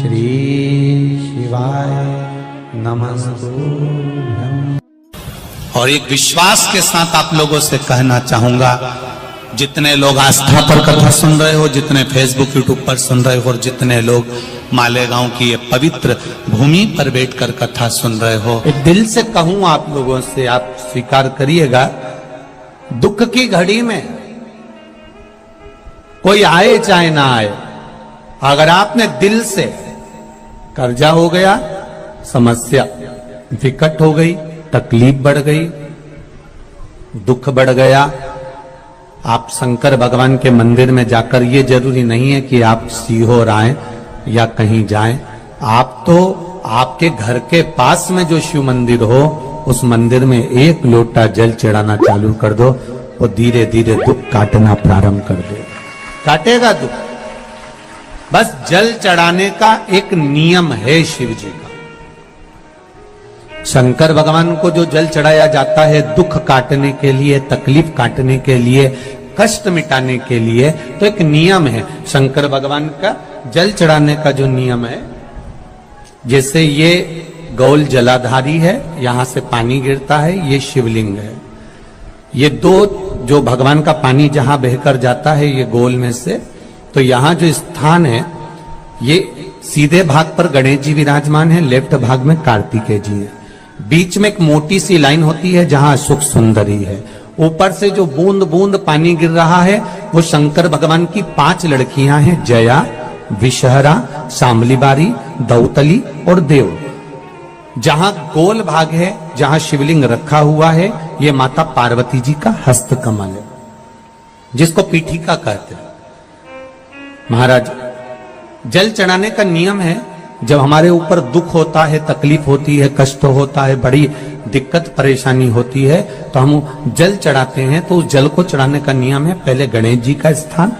श्री शिवाय नमस्तुभ्यं। और एक विश्वास के साथ आप लोगों से कहना चाहूंगा, जितने लोग आस्था पर कथा सुन रहे हो, जितने फेसबुक यूट्यूब पर सुन रहे हो, और जितने लोग मालेगांव की ये पवित्र भूमि पर बैठकर कथा सुन रहे हो, दिल से कहूं आप लोगों से, आप स्वीकार करिएगा, दुख की घड़ी में कोई आए चाहे ना आए, अगर आपने दिल से, कर्जा हो गया, समस्या विकट हो गई, तकलीफ बढ़ गई, दुख बढ़ गया, आप शंकर भगवान के मंदिर में जाकर, ये जरूरी नहीं है कि आप सीहोर आए या कहीं जाएं, आप तो आपके घर के पास में जो शिव मंदिर हो, उस मंदिर में एक लोटा जल चढ़ाना चालू कर दो, वो धीरे धीरे दुख काटना प्रारंभ कर दे, काटेगा दुख। बस जल चढ़ाने का एक नियम है शिव जी का। शंकर भगवान को जो जल चढ़ाया जाता है दुख काटने के लिए, तकलीफ काटने के लिए, कष्ट मिटाने के लिए, तो एक नियम है शंकर भगवान का जल चढ़ाने का जो नियम है। जैसे ये गौल जलाधारी है, यहां से पानी गिरता है, ये शिवलिंग है। ये दो जो भगवान का पानी जहां बहकर जाता है ये गोल में से, तो यहां जो स्थान है, ये सीधे भाग पर गणेश जी विराजमान है, लेफ्ट भाग में कार्तिकेय जी है, बीच में एक मोटी सी लाइन होती है जहां सुख सुंदरी है, ऊपर से जो बूंद बूंद पानी गिर रहा है वो शंकर भगवान की 5 लड़कियां हैं, जया, विषहरा, शामलीबारी, दौतली और देव। जहां गोल भाग है, जहां शिवलिंग रखा हुआ है, ये माता पार्वती जी का हस्त कमल है, जिसको पीठिका कहते हैं। महाराज, जल चढ़ाने का नियम है, जब हमारे ऊपर दुख होता है, तकलीफ होती है, कष्ट होता है, बड़ी दिक्कत परेशानी होती है, तो हम जल चढ़ाते हैं। तो उस जल को चढ़ाने का नियम है, पहले गणेश जी का स्थान,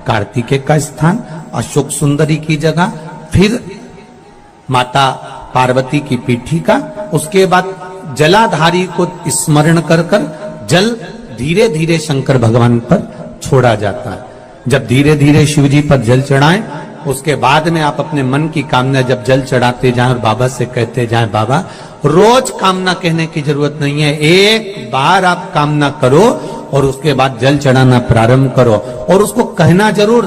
कार्तिकेय का स्थान, अशोक सुंदरी की जगह, फिर माता पार्वती की पीठिका, उसके बाद जलाधारी को स्मरण कर कर जल धीरे धीरे शंकर भगवान पर छोड़ा जाता है। जब धीरे धीरे शिव जी पर जल चढ़ाएं, उसके बाद में आप अपने मन की कामना जब जल चढ़ाते जाएं और बाबा से कहते जाएं, बाबा, रोज कामना कहने की जरूरत नहीं है, एक बार आप कामना करो और उसके बाद जल चढ़ाना प्रारंभ करो, और उसको कहना जरूर,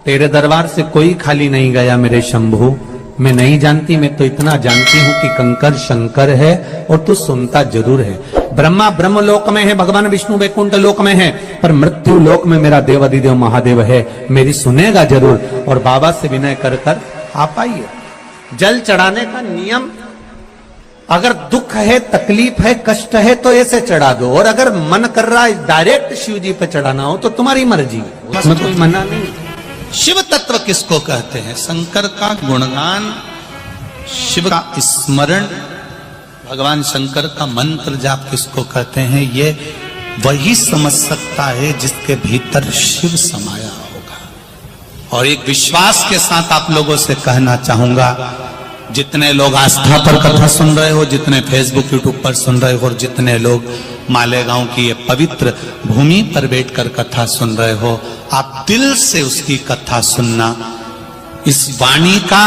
तेरे दरबार से कोई खाली नहीं गया मेरे शंभू, मैं नहीं जानती, मैं तो इतना जानती हूं कि कंकर शंकर है और तू सुनता जरूर है। ब्रह्मा ब्रह्म लोक में है, भगवान विष्णु वैकुंठ लोक में है, पर मृत्यु लोक में मेरा देवाधिदेव महादेव है, मेरी सुनेगा जरूर। और बाबा से विनय कर कर आप आइए। जल चढ़ाने का नियम, अगर दुख है, तकलीफ है, कष्ट है, तो ऐसे चढ़ा दो, और अगर मन कर रहा है डायरेक्ट शिव जी पे चढ़ाना हो तो तुम्हारी मर्जी है, उसमें कोई मना नहीं। शिव तत्व किसको कहते हैं? शंकर का गुणगान, शिव का स्मरण, भगवान शंकर का मंत्र जाप किसको कहते हैं? ये वही समझ सकता है जिसके भीतर शिव समाया होगा। और एक विश्वास के साथ आप लोगों से कहना चाहूंगा, जितने लोग आस्था पर कथा सुन रहे हो, जितने फेसबुक यूट्यूब पर सुन रहे हो, और जितने लोग मालेगांव की ये पवित्र भूमि पर बैठकर कथा सुन रहे हो, आप दिल से उसकी कथा सुनना। इस वाणी का,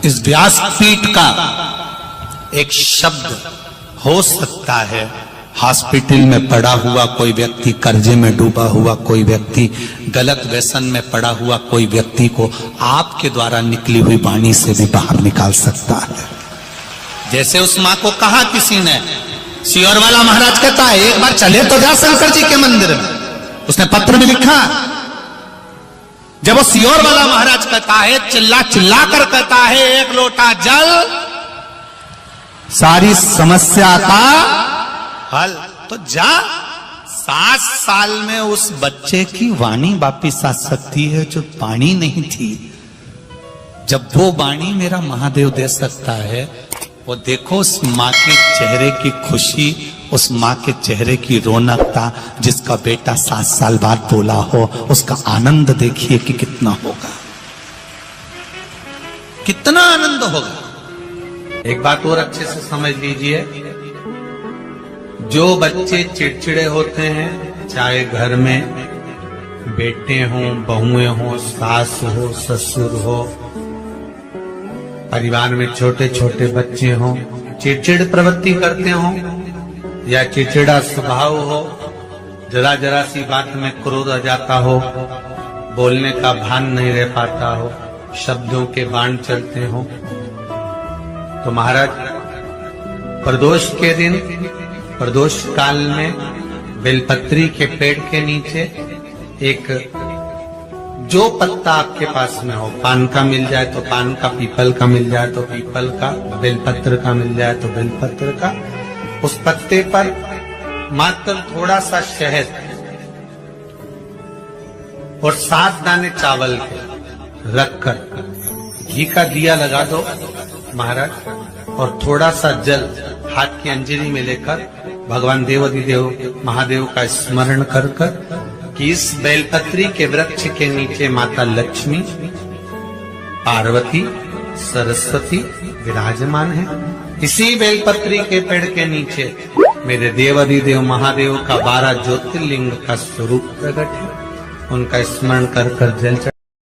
इस व्यासपीठ का एक शब्द हो सकता है, हॉस्पिटल में पड़ा हुआ कोई व्यक्ति, कर्जे में डूबा हुआ कोई व्यक्ति, गलत व्यसन में पड़ा हुआ कोई व्यक्ति को आपके द्वारा निकली हुई वाणी से भी बाहर निकाल सकता है। जैसे उस मां को कहा किसी ने, सीहोर वाला महाराज कहता है, एक बार चले तो जा शंकर जी के मंदिर में, उसने पत्र भी लिखा। जब वो सीहोर वाला महाराज कहता है, चिल्ला चिल्ला कर कहता है, एक लोटा जल सारी समस्या का हल, तो जा। 7 साल में उस बच्चे की वाणी वापिस आ सकती है जो वाणी नहीं थी। जब वो वाणी मेरा महादेव दे सकता है, वो देखो उस माँ के चेहरे की खुशी, उस माँ के चेहरे की रौनकता, जिसका बेटा 7 साल बाद बोला हो, उसका आनंद देखिए कि कितना होगा, कितना आनंद होगा। एक बात और अच्छे से समझ लीजिए, जो बच्चे चिड़चिड़े होते हैं, चाहे घर में बेटे हों, बहुएं हों, सास हो, ससुर हो, परिवार में छोटे छोटे बच्चे हों, चिड़चिड़ प्रवृत्ति करते हों या चिड़चिड़ा स्वभाव हो, जरा जरा सी बात में क्रोध आ जाता हो, बोलने का भान नहीं रह पाता हो, शब्दों के बाण चलते हो, तो महाराज प्रदोष के दिन, प्रदोष काल में बेलपत्री के पेड़ के नीचे एक जो पत्ता आपके पास में हो, पान का मिल जाए तो पान का, पीपल का मिल जाए तो पीपल का, बेलपत्र का मिल जाए तो बेलपत्र का, उस पत्ते पर मात्र थोड़ा सा शहद और 7 दाने चावल के रखकर घी का दिया लगा दो महाराज, और थोड़ा सा जल हाथ की अंजलि में लेकर भगवान देवाधिदेव महादेव का स्मरण कर कर कि इस बेलपत्री के वृक्ष के नीचे माता लक्ष्मी, पार्वती, सरस्वती विराजमान है। इसी बेलपत्री के पेड़ के नीचे मेरे देवाधिदेव महादेव का 12 ज्योतिर्लिंग का स्वरूप प्रकट है। उनका स्मरण कर कर जल